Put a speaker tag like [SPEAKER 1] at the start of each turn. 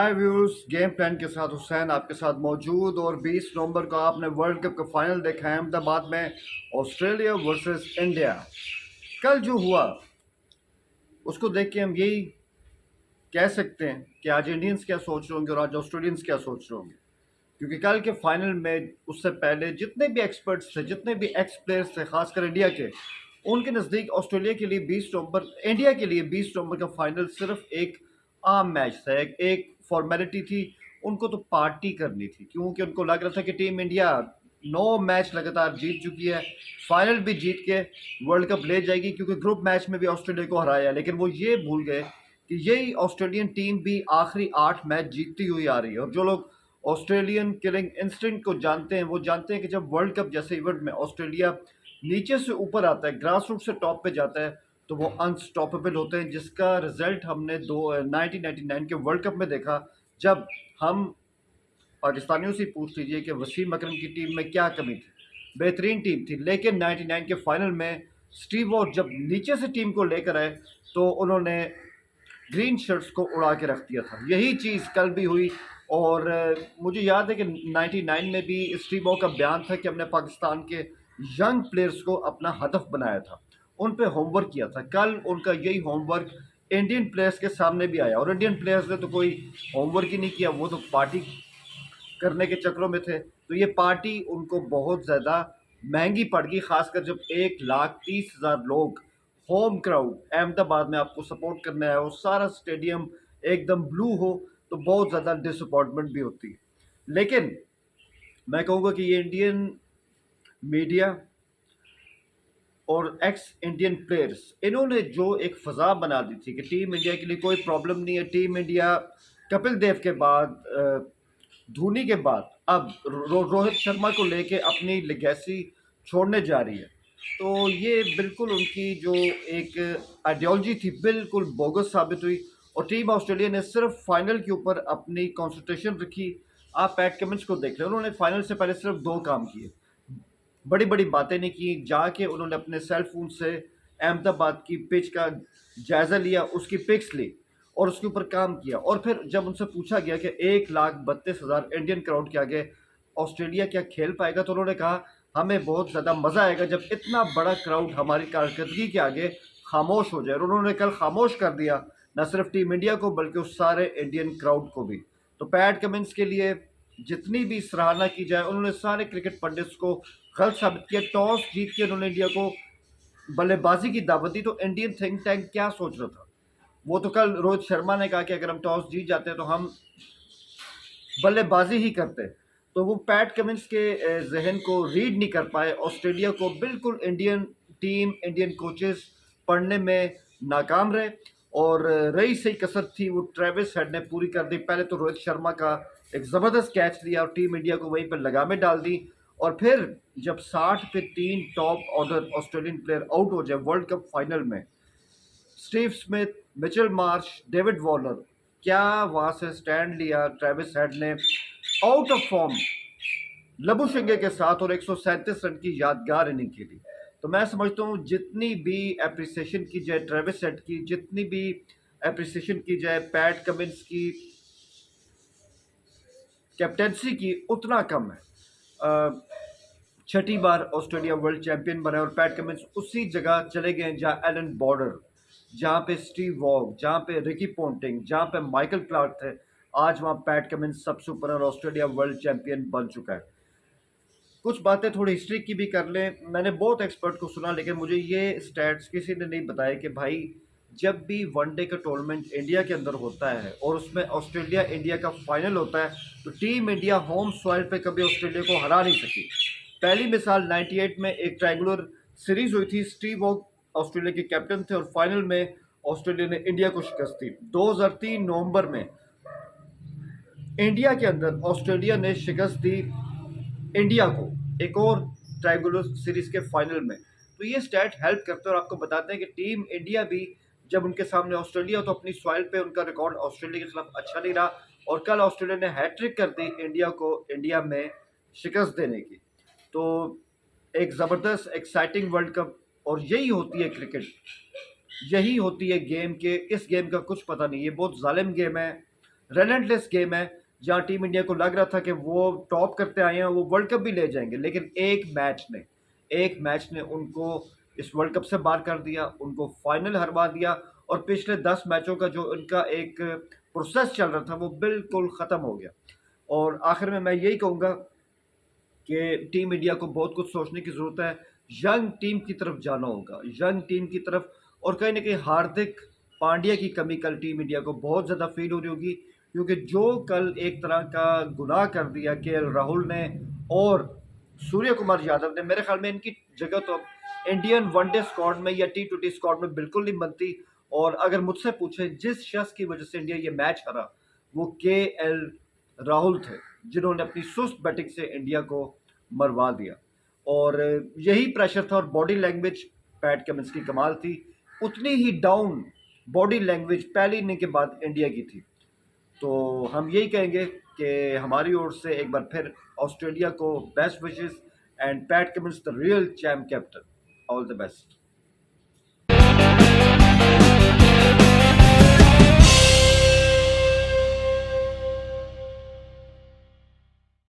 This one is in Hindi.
[SPEAKER 1] हाय व्यूअर्स, गेम प्लान के साथ हुसैन आपके साथ मौजूद। और 20 नवंबर को आपने वर्ल्ड कप का फाइनल देखा है अहमदाबाद में, ऑस्ट्रेलिया वर्सेस इंडिया। कल जो हुआ उसको देख के हम यही कह सकते हैं कि आज इंडियंस क्या सोच रहे होंगे और आज ऑस्ट्रेलियंस क्या सोच रहे होंगे, क्योंकि कल के फाइनल में उससे पहले जितने भी एक्सपर्ट्स थे, जितने भी एक्स प्लेयर्स थे, खासकर इंडिया के, उनके नज़दीक ऑस्ट्रेलिया के लिए 20 नवंबर, इंडिया के लिए 20 नवंबर का फाइनल सिर्फ एक आम मैच था, एक फॉर्मेलिटी थी। उनको तो पार्टी करनी थी, क्योंकि उनको लग रहा था कि टीम इंडिया 9 मैच लगातार जीत चुकी है, फाइनल भी जीत के वर्ल्ड कप ले जाएगी, क्योंकि ग्रुप मैच में भी ऑस्ट्रेलिया को हराया। लेकिन वो ये भूल गए कि यही ऑस्ट्रेलियन टीम भी आखिरी 8 मैच जीतती हुई आ रही है। और जो लोग ऑस्ट्रेलियन किलिंग इंस्टिंक्ट को जानते हैं, वो जानते हैं कि जब वर्ल्ड कप जैसे इवेंट में ऑस्ट्रेलिया नीचे से ऊपर आता है, ग्रास रूट से टॉप पे जाता है, तो वो अनस्टॉपेबल होते हैं, जिसका रिजल्ट हमने 1999 के वर्ल्ड कप में देखा। जब हम पाकिस्तानियों से पूछ लीजिए कि वसीम अकरम की टीम में क्या कमी थी, बेहतरीन टीम थी, लेकिन 99 के फाइनल में स्टीव वॉ जब नीचे से टीम को लेकर आए तो उन्होंने ग्रीन शर्ट्स को उड़ा के रख दिया था। यही चीज़ कल भी हुई। और मुझे याद है कि 99 में भी स्टीव वॉ का बयान था कि हमने पाकिस्तान के यंग प्लेयर्स को अपना हदफ बनाया था, उन पे होमवर्क किया था। कल उनका यही होमवर्क इंडियन प्लेयर्स के सामने भी आया, और इंडियन प्लेयर्स ने तो कोई होमवर्क ही नहीं किया, वो तो पार्टी करने के चक्रों में थे। तो ये पार्टी उनको बहुत ज़्यादा महंगी पड़ गई, खासकर जब 1,30,000 लोग, होम क्राउड अहमदाबाद में आपको सपोर्ट करने आया हो, सारा स्टेडियम एकदम ब्लू हो, तो बहुत ज़्यादा डिसअपॉइंटमेंट भी होती है। लेकिन मैं कहूँगा कि ये इंडियन मीडिया और एक्स इंडियन प्लेयर्स, इन्होंने जो एक फ़ज़ा बना दी थी कि टीम इंडिया के लिए कोई प्रॉब्लम नहीं है, टीम इंडिया कपिल देव के बाद, धोनी के बाद अब रोहित शर्मा को लेके अपनी लेगेसी छोड़ने जा रही है। तो ये बिल्कुल उनकी जो एक आइडियोलॉजी थी, बिल्कुल बोगस साबित हुई, और टीम ऑस्ट्रेलिया ने सिर्फ फाइनल के ऊपर अपनी कंसंट्रेशन रखी। आप पैट कमिंस को देख रहे हैं, उन्होंने फाइनल से पहले सिर्फ 2 काम किए, बड़ी बड़ी बातें नहीं की। जाके उन्होंने अपने सेल फोन से अहमदाबाद की पिच का जायज़ा लिया, उसकी पिक्स ली और उसके ऊपर काम किया। और फिर जब उनसे पूछा गया कि 1,32,000 इंडियन क्राउड के आगे ऑस्ट्रेलिया क्या खेल पाएगा, तो उन्होंने कहा हमें बहुत ज़्यादा मज़ा आएगा जब इतना बड़ा क्राउड हमारी कारकर्दगी के आगे खामोश हो जाए। और उन्होंने कल खामोश कर दिया, न सिर्फ टीम इंडिया को बल्कि उस सारे इंडियन क्राउड को भी। तो पैट कमिंस के लिए जितनी भी सराहना की जाए, उन्होंने सारे क्रिकेट पंडित्स को गलत साबित किया। टॉस जीत के उन्होंने इंडिया को बल्लेबाजी की दावत दी। तो इंडियन थिंक टैंक क्या सोच रहा था? वो तो कल रोहित शर्मा ने कहा कि अगर हम टॉस जीत जाते हैं तो हम बल्लेबाजी ही करते। तो वो पैट कमिंस के जहन को रीड नहीं कर पाए। ऑस्ट्रेलिया को बिल्कुल इंडियन टीम, इंडियन कोचेस पढ़ने में नाकाम रहे, और रही सही कसर थी वो ट्रेविस हेड ने पूरी कर दी। पहले तो रोहित शर्मा का एक ज़बरदस्त कैच लिया और टीम इंडिया को वहीं पर लगामें डाल दी। और फिर जब 60 पे 3 top order Australian player out हो जाए वर्ल्ड कप फाइनल में, Steve Smith, Mitchell Marsh, David Warner, क्या वहां से स्टैंड लिया ट्रेविस हेड ने, आउट ऑफ फॉर्म लबुशेंगे के साथ, और 137 रन की यादगार इनिंग खेली। तो मैं समझता हूँ जितनी भी एप्रिसिएशन की जाए ट्रेविस हेड की, जितनी भी एप्रिसिएशन की जाए पैट कमिंस की कैप्टेंसी की, उतना कम है। छठी बार ऑस्ट्रेलिया वर्ल्ड चैंपियन बना और पैट कमिंस उसी जगह चले गए जहाँ एलन बॉर्डर, जहाँ पे स्टीव वॉग, जहाँ पे रिकी पोंटिंग, जहाँ पे माइकल क्लार्क थे। आज वहाँ पैट कमिंस सबसे ऊपर और ऑस्ट्रेलिया वर्ल्ड चैंपियन बन चुका है। कुछ बातें थोड़ी हिस्ट्री की भी कर लें। मैंने बहुत एक्सपर्ट को सुना, लेकिन मुझे ये स्टैट्स किसी ने नहीं बताया कि भाई जब भी वनडे का टूर्नामेंट इंडिया के अंदर होता है और उसमें ऑस्ट्रेलिया इंडिया का फाइनल होता है, तो टीम इंडिया होम सॉइल पे कभी ऑस्ट्रेलिया को हरा नहीं सकी। पहली मिसाल 98 में एक ट्रायंगुलर सीरीज हुई थी, स्टीव वॉग ऑस्ट्रेलिया के कैप्टन थे और फाइनल में ऑस्ट्रेलिया ने इंडिया को शिकस्त दी। 2003 नवंबर में इंडिया के अंदर ऑस्ट्रेलिया ने शिकस्त दी इंडिया को एक और ट्रायंगुलर सीरीज के फाइनल में। तो ये स्टैट हेल्प करते हैं और आपको बताते हैं कि टीम इंडिया भी जब उनके सामने ऑस्ट्रेलिया हो तो अपनी सॉइल पे उनका रिकॉर्ड ऑस्ट्रेलिया के खिलाफ अच्छा नहीं रहा, और कल ऑस्ट्रेलिया ने हैट्रिक कर दी इंडिया को इंडिया में शिकस्त देने की। तो एक ज़बरदस्त एक्साइटिंग वर्ल्ड कप, और यही होती है क्रिकेट, यही होती है गेम के। इस गेम का कुछ पता नहीं, ये बहुत जालिम गेम है। रेलेंटलेस गेम है, जहाँ टीम इंडिया को लग रहा था कि वो टॉप करते आए हैं, वो वर्ल्ड कप भी ले जाएंगे, लेकिन एक मैच ने उनको इस वर्ल्ड कप से बाहर कर दिया, उनको फाइनल हरवा दिया, और पिछले 10 मैचों का जो उनका एक प्रोसेस चल रहा था वो बिल्कुल ख़त्म हो गया। और आखिर में मैं यही कहूँगा कि टीम इंडिया को बहुत कुछ सोचने की ज़रूरत है, यंग टीम की तरफ जाना होगा, यंग टीम की तरफ। और कहीं ना कहीं हार्दिक पांड्या की कमी कल टीम इंडिया को बहुत ज़्यादा फील हो रही होगी, क्योंकि जो कल एक तरह का गुनाह कर दिया के एल राहुल ने और सूर्य कुमार यादव ने, मेरे ख्याल में इनकी जगह तो इंडियन वनडे स्क्वाड में या T20 स्क्वाड में बिल्कुल नहीं बनती। और अगर मुझसे पूछे जिस शख्स की वजह से इंडिया ये मैच हारा, वो के एल राहुल थे, जिन्होंने अपनी सुस्त बैटिंग से इंडिया को मरवा दिया। और यही प्रेशर था, और बॉडी लैंग्वेज पैट कमिंस की कमाल थी। उतनी ही डाउन बॉडी लैंग्वेज पहली इनिंग के बाद इंडिया की थी। तो हम यही कहेंगे कि हमारी ओर से एक बार फिर ऑस्ट्रेलिया को best wishes, and PAT Cummins the real champ captain, all the best.